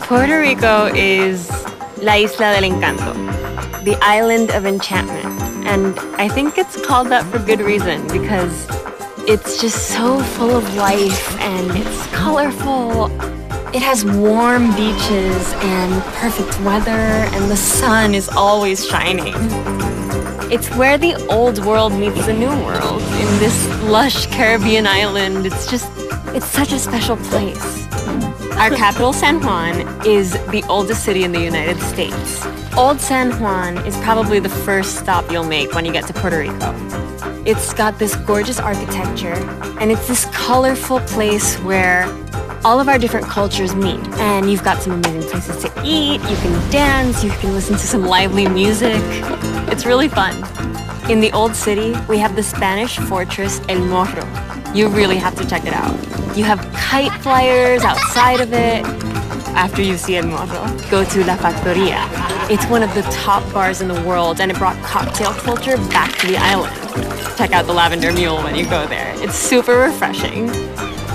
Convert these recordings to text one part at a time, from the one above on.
Puerto Rico is La Isla del Encanto, the island of enchantment. And I think it's called that for good reason, because it's just so full of life and it's colorful. It has warm beaches and perfect weather, and the sun is always shining. It's where the old world meets the new world in this lush Caribbean island. It's such a special place. Our capital, San Juan, is the oldest city in the United States. Old San Juan is probably the first stop you'll make when you get to Puerto Rico. It's got this gorgeous architecture, and it's this colorful place where all of our different cultures meet. And you've got some amazing places to eat, you can dance, you can listen to some lively music. It's really fun. In the old city, we have the Spanish fortress El Morro. You really have to check it out. You have kite flyers outside of it. After you see El Morro, go to La Factoria. It's one of the top bars in the world, and it brought cocktail culture back to the island. Check out the Lavender Mule when you go there. It's super refreshing.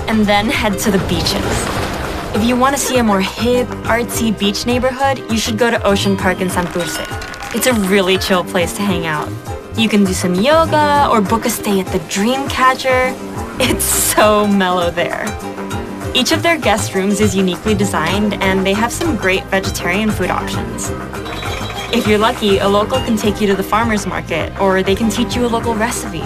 And then head to the beaches. If you want to see a more hip, artsy beach neighborhood, you should go to Ocean Park in Santurce. It's a really chill place to hang out. You can do some yoga or book a stay at the Dreamcatcher. It's so mellow there. Each of their guest rooms is uniquely designed, and they have some great vegetarian food options. If you're lucky, a local can take you to the farmer's market, or they can teach you a local recipe.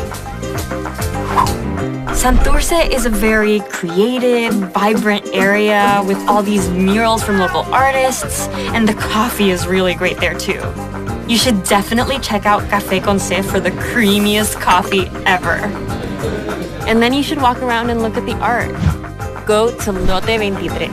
Santurce is a very creative, vibrant area with all these murals from local artists, and the coffee is really great there too. You should definitely check out Café Conce for the creamiest coffee ever. And then you should walk around and look at the art. Go to Lote 23.